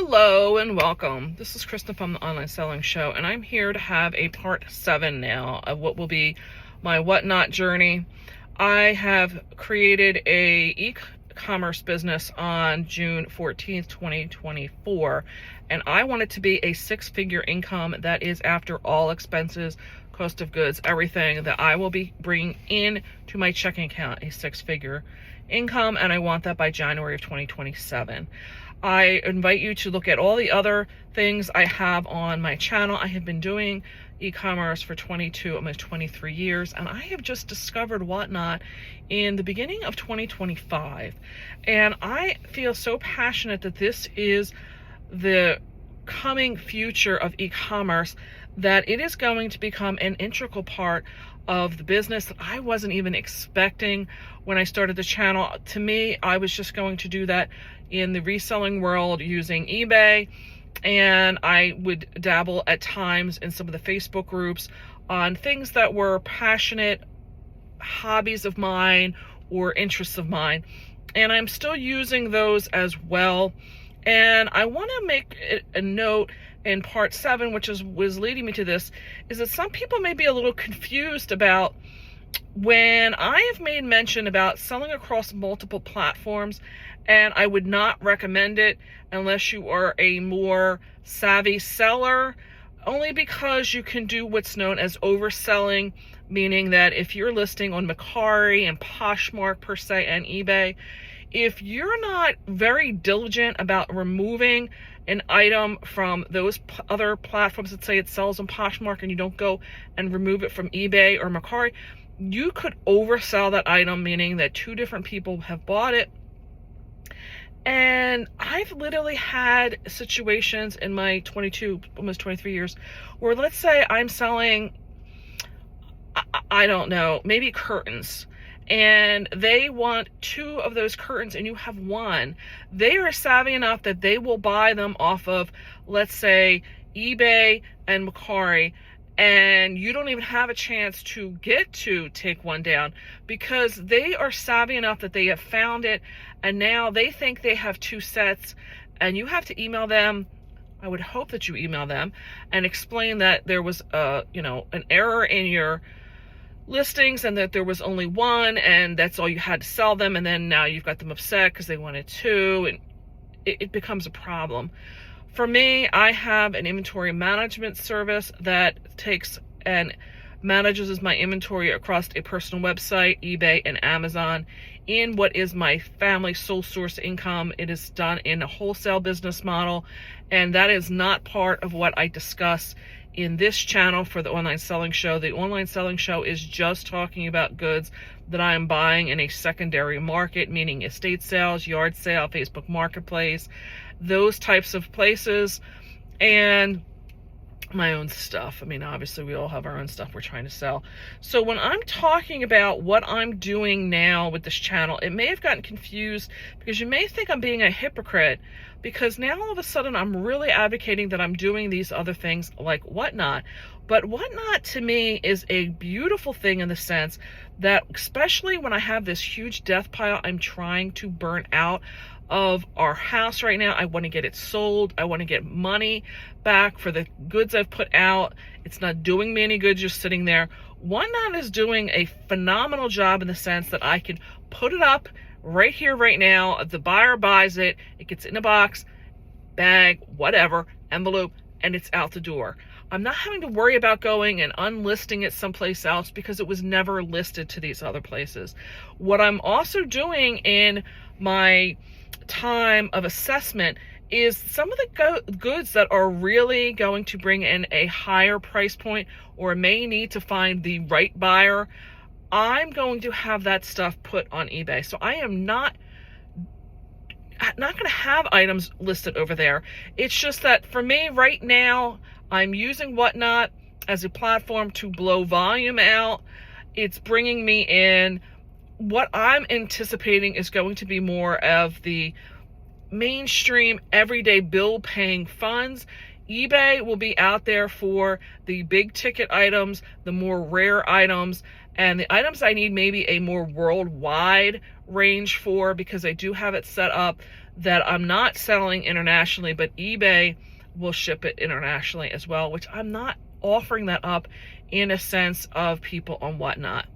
Hello and welcome. This is Kristen from the Online Selling Show, and I'm here to have a part 7 now of what will be my whatnot journey. I have created a e-commerce business on June 14th, 2024, and I want it to be a 6-figure income that is after all expenses, cost of goods, everything that I will be bringing in to my checking account, a 6-figure income, and I want that by January of 2027. I invite you to look at all the other things I have on my channel. I have been doing e-commerce for 22, almost 23 years, and I have just discovered Whatnot in the beginning of 2025. And I feel so passionate that this is the coming future of e-commerce, that it is going to become an integral part of the business that I wasn't even expecting when I started the channel. To me, I was just going to do that in the reselling world using eBay, and I would dabble at times in some of the Facebook groups on things that were passionate hobbies of mine or interests of mine, and I'm still using those as well. And I want to make a note in part 7, which was leading me to this, is that some people may be a little confused about when I have made mention about selling across multiple platforms, and I would not recommend it unless you are a more savvy seller, only because you can do what's known as overselling, meaning that if you're listing on Mercari and Poshmark per se and eBay, if you're not very diligent about removing an item from those other platforms, that say it sells on Poshmark, and you don't go and remove it from eBay or Mercari, you could oversell that item, meaning that 2 different people have bought it. And I've literally had situations in my 22, almost 23 years, where let's say I'm selling, I don't know, maybe curtains, and they want 2 of those curtains and you have 1. They are savvy enough that they will buy them off of, let's say, eBay and Mercari, and you don't even have a chance to get to take 1 down, because they are savvy enough that they have found it, and now they think they have 2 sets, and you have to email them. I would hope that you email them and explain that there was an error in your listings and that there was only 1, and that's all you had to sell them, and then now you've got them upset because they wanted 2, and it becomes a problem. For me, I have an inventory management service that takes and manages my inventory across a personal website, eBay, and Amazon. In what is my family sole source income, it is done in a wholesale business model, and that is not part of what I discuss in this channel for the Online Selling Show. The Online Selling Show is just talking about goods that I am buying in a secondary market, meaning estate sales, yard sale, Facebook Marketplace, those types of places, and my own stuff. I mean, obviously we all have our own stuff we're trying to sell. So when I'm talking about what I'm doing now with this channel, it may have gotten confused, because you may think I'm being a hypocrite, because now all of a sudden I'm really advocating that I'm doing these other things like Whatnot. But Whatnot to me is a beautiful thing in the sense that, especially when I have this huge death pile I'm trying to burn out of our house right now, I want to get it sold. I want to get money back for the goods I've put out. It's not doing me any good just sitting there. Whatnot is doing a phenomenal job in the sense that I can put it up right here, right now. The buyer buys it, it gets in a box, bag, whatever, envelope, and it's out the door. I'm not having to worry about going and unlisting it someplace else, because it was never listed to these other places. What I'm also doing in my time of assessment is some of the goods that are really going to bring in a higher price point, or may need to find the right buyer, I'm going to have that stuff put on eBay. So I am not going to have items listed over there. It's just that for me right now, I'm using Whatnot as a platform to blow volume out. It's bringing me in what I'm anticipating is going to be more of the mainstream everyday bill paying funds. eBay will be out there for the big ticket items, the more rare items, and the items I need maybe a more worldwide range for, because I do have it set up that I'm not selling internationally, but eBay will ship it internationally as well, which I'm not offering that up in a sense of people on Whatnot.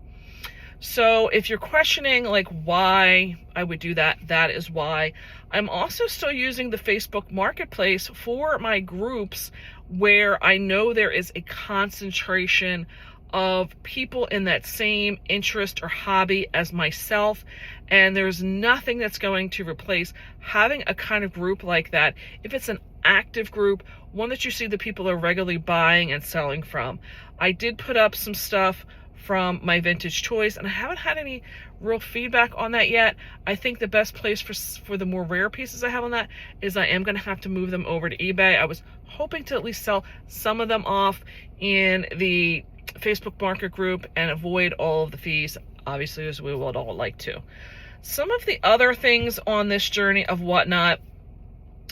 So if you're questioning like why I would do that, that is why. I'm also still using the Facebook Marketplace for my groups where I know there is a concentration of people in that same interest or hobby as myself, and there's nothing that's going to replace having a kind of group like that. If it's an active group, one that you see the people are regularly buying and selling from. I did put up some stuff from my vintage toys, and I haven't had any real feedback on that yet. I think the best place for the more rare pieces I have on that is I am going to have to move them over to eBay. I was hoping to at least sell some of them off in the Facebook Market group and avoid all of the fees, obviously, as we would all like to. Some of the other things on this journey of Whatnot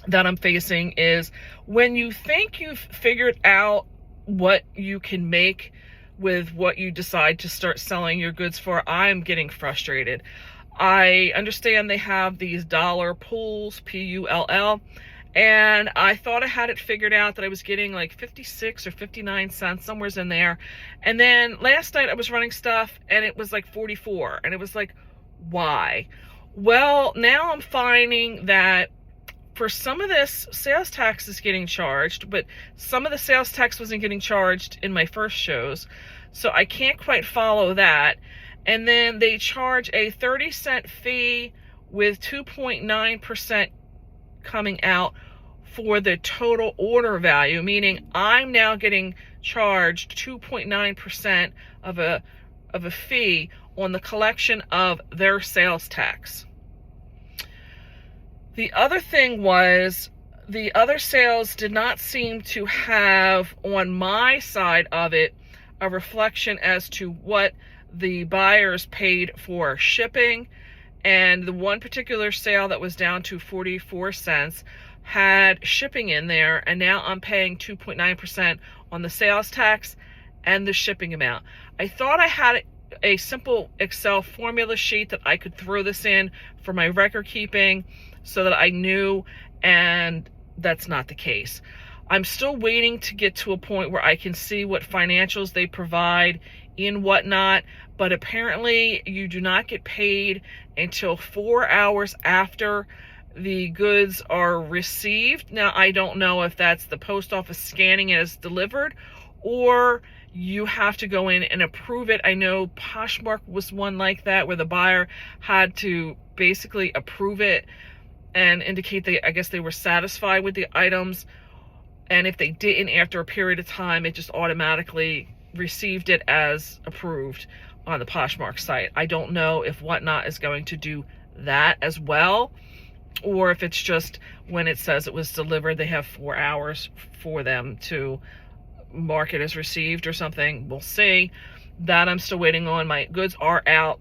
that I'm facing is when you think you've figured out what you can make with what you decide to start selling your goods for, I'm getting frustrated. I understand they have these dollar pools, P-U-L-L, and I thought I had it figured out that I was getting like 56 or 59 cents, somewhere's in there. And then last night I was running stuff and it was like 44, and it was like, why? Well, now I'm finding that for some of this, sales tax is getting charged, but some of the sales tax wasn't getting charged in my first shows, so I can't quite follow that. And then they charge a 30-cent fee with 2.9% coming out for the total order value, meaning I'm now getting charged 2.9% of a fee on the collection of their sales tax. The other thing was, the other sales did not seem to have, on my side of it, a reflection as to what the buyers paid for shipping. And the one particular sale that was down to 44 cents had shipping in there, and now I'm paying 2.9% on the sales tax and the shipping amount. I thought I had a simple Excel formula sheet that I could throw this in for my record keeping so that I knew, and that's not the case. I'm still waiting to get to a point where I can see what financials they provide in Whatnot, but apparently you do not get paid until 4 hours after the goods are received. Now, I don't know if that's the post office scanning it as delivered, or you have to go in and approve it. I know Poshmark was one like that, where the buyer had to basically approve it and indicate I guess they were satisfied with the items. And if they didn't, after a period of time, it just automatically received it as approved on the Poshmark site. I don't know if Whatnot is going to do that as well, or if it's just when it says it was delivered, they have 4 hours for them to mark it as received or something. We'll see. That I'm still waiting on. My goods are out.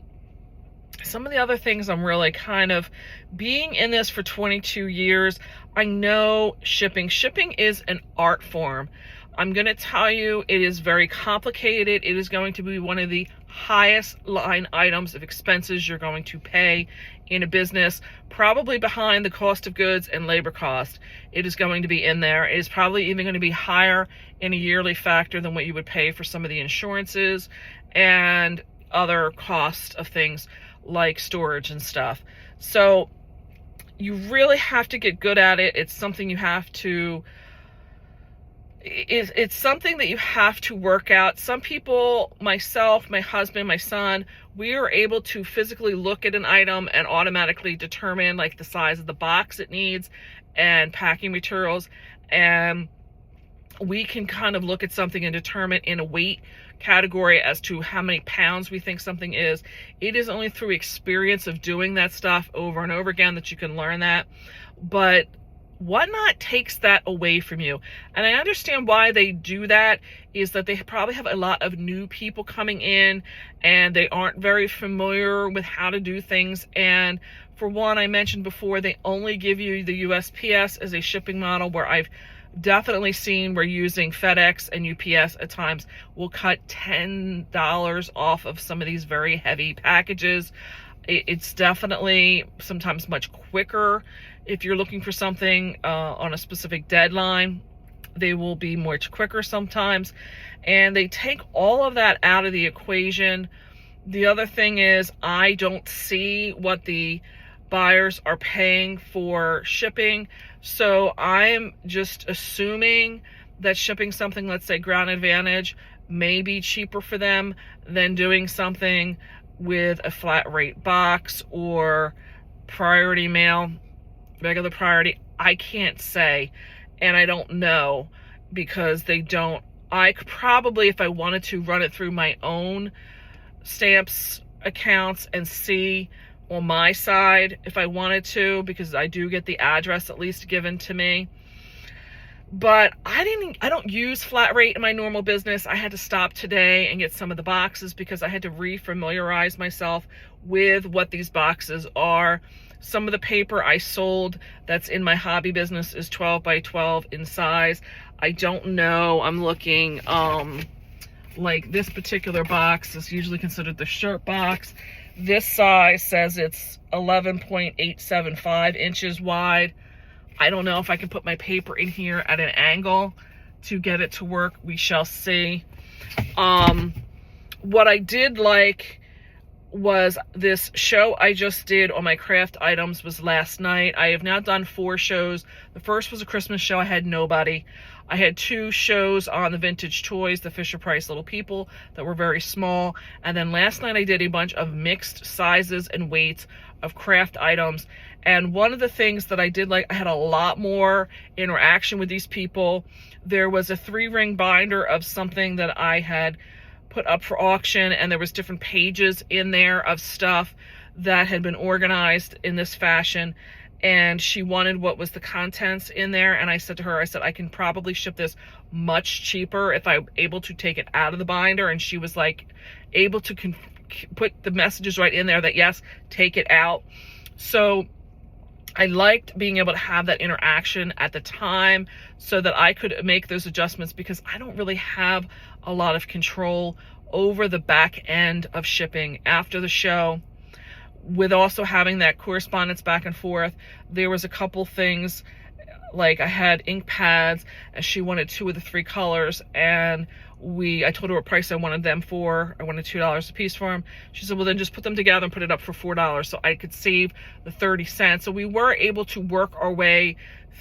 Some of the other things I'm really kind of, being in this for 22 years, I know shipping is an art form. I'm going to tell you, it is very complicated. It is going to be one of the highest line items of expenses you're going to pay in a business, probably behind the cost of goods and labor cost. It is going to be in there. It is probably even going to be higher in a yearly factor than what you would pay for some of the insurances and other costs of things like storage and stuff. So you really have to get good at it. It's something you have to, it's something that you have to work out. Some people, myself, my husband, my son, we are able to physically look at an item and automatically determine like the size of the box it needs and packing materials, and we can kind of look at something and determine in a weight category as to how many pounds we think something is. It is only through experience of doing that stuff over and over again that you can learn that. But Whatnot takes that away from you. And I understand why they do that, is that they probably have a lot of new people coming in and they aren't very familiar with how to do things. And for one, I mentioned before, they only give you the USPS as a shipping model, where I've definitely seen where using FedEx and UPS at times will cut $10 off of some of these very heavy packages. It's definitely sometimes much quicker If you're looking for something on a specific deadline, they will be much quicker sometimes. And they take all of that out of the equation. The other thing is, I don't see what the buyers are paying for shipping. So I'm just assuming that shipping something, let's say Ground Advantage, may be cheaper for them than doing something with a flat rate box or priority mail, regular priority. I can't say, and I don't know, because they don't. I could probably, if I wanted to, run it through my own stamps accounts and see on my side if I wanted to, because I do get the address at least given to me. But I don't use flat rate in my normal business. I had to stop today and get some of the boxes because I had to re-familiarize myself with what these boxes are. Some of the paper I sold that's in my hobby business is 12 by 12 in size. I don't know. I'm looking, like this particular box is usually considered the shirt box. This size says it's 11.875 inches wide. I don't know if I can put my paper in here at an angle to get it to work. We shall see. What I did like was this show I just did on my craft items was last night. I have now done 4 shows. The first was a Christmas show. I had nobody. I had 2 shows on the vintage toys, the Fisher-Price Little People, that were very small. And then last night I did a bunch of mixed sizes and weights of craft items. And one of the things that I did like, I had a lot more interaction with these people. There was a 3-ring binder of something that I had put up for auction, and there was different pages in there of stuff that had been organized in this fashion. And she wanted what was the contents in there. And I said to her, I said, I can probably ship this much cheaper if I'm able to take it out of the binder. And she was like able to put the messages right in there that yes, take it out. So I liked being able to have that interaction at the time so that I could make those adjustments, because I don't really have a lot of control over the back end of shipping after the show. With also having that correspondence back and forth, there was a couple things, like I had ink pads and she wanted 2 of the 3 colors, and I told her what price I wanted them for. I wanted $2 a piece for them. She said, well, then just put them together and put it up for $4 so I could save the 30 cents. So we were able to work our way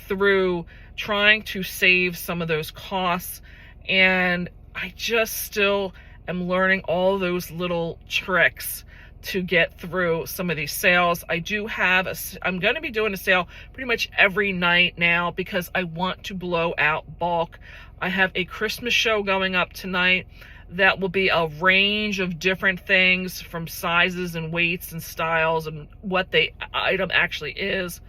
through trying to save some of those costs. And I just still am learning all those little tricks to get through some of these sales. I do have I'm going to be doing a sale pretty much every night now because I want to blow out bulk. I have a Christmas show going up tonight that will be a range of different things, from sizes and weights and styles and what the item actually is.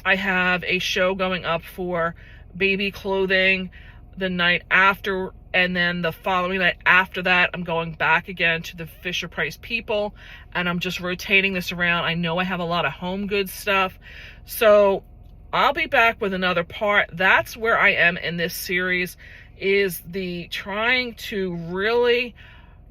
I have a show going up for baby clothing the night after, and then the following night after that, I'm going back again to the Fisher-Price People, and I'm just rotating this around. I know I have a lot of home goods stuff, so I'll be back with another part. That's where I am in this series, is the trying to really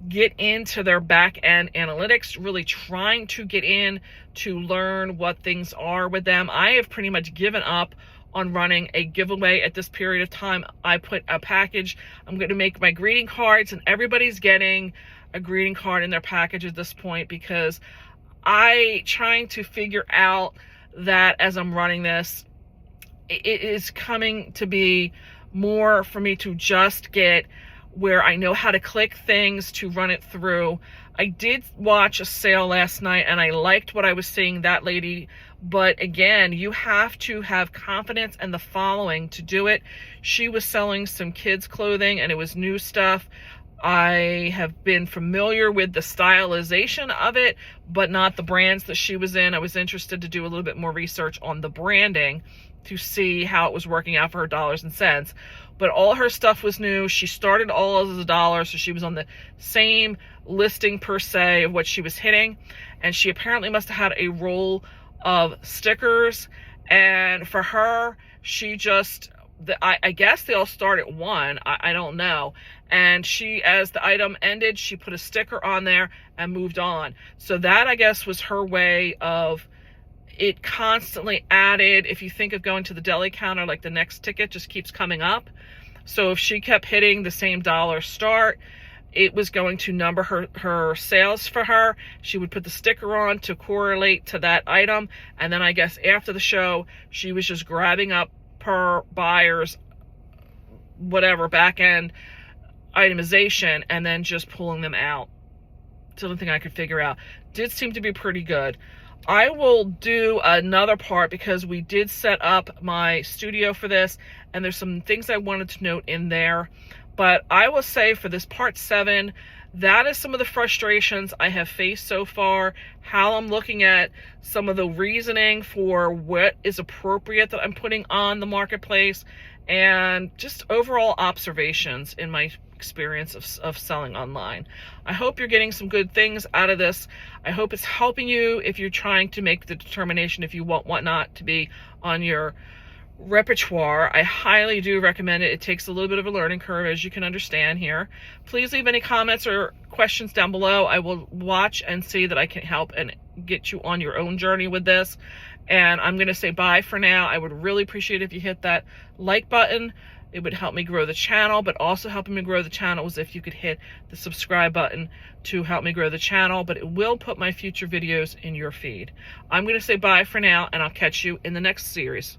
get into their back end analytics, really trying to get in to learn what things are with them. I have pretty much given up on running a giveaway at this period of time. I put a package, I'm going to make my greeting cards, and everybody's getting a greeting card in their package at this point, because I trying to figure out that as I'm running this, it is coming to be more for me to just get where I know how to click things to run it through. I did watch a sale last night and I liked what I was seeing, that lady. But again, you have to have confidence and the following to do it. She was selling some kids clothing and it was new stuff. I have been familiar with the stylization of it, but not the brands that she was in. I was interested to do a little bit more research on the branding to see how it was working out for her dollars and cents. But all her stuff was new. She started all as $1, so she was on the same listing per se of what she was hitting. And she apparently must have had a roll of stickers. And for her, she just, I guess they all start at 1. I don't know. And she, as the item ended, she put a sticker on there and moved on. So that, I guess, was her way of it constantly added. If you think of going to the deli counter, like the next ticket just keeps coming up. So if she kept hitting the same dollar start, it was going to number her sales for her. She would put the sticker on to correlate to that item. And then I guess after the show, she was just grabbing up per buyer's whatever back end itemization and then just pulling them out. It's the only thing I could figure out. Did seem to be pretty good. I will do another part because we did set up my studio for this, and there's some things I wanted to note in there. But I will say for this part 7, that is some of the frustrations I have faced so far, how I'm looking at some of the reasoning for what is appropriate that I'm putting on the marketplace, and just overall observations in my experience of selling online. I hope you're getting some good things out of this. I hope it's helping you if you're trying to make the determination if you want whatnot to be on your repertoire. I highly do recommend it. It takes a little bit of a learning curve, as you can understand here. Please leave any comments or questions down below. I will watch and see that I can help and get you on your own journey with this. And I'm going to say bye for now. I would really appreciate if you hit that like button. It would help me grow the channel, but also helping me grow the channel is if you could hit the subscribe button to help me grow the channel, but it will put my future videos in your feed. I'm going to say bye for now, and I'll catch you in the next series.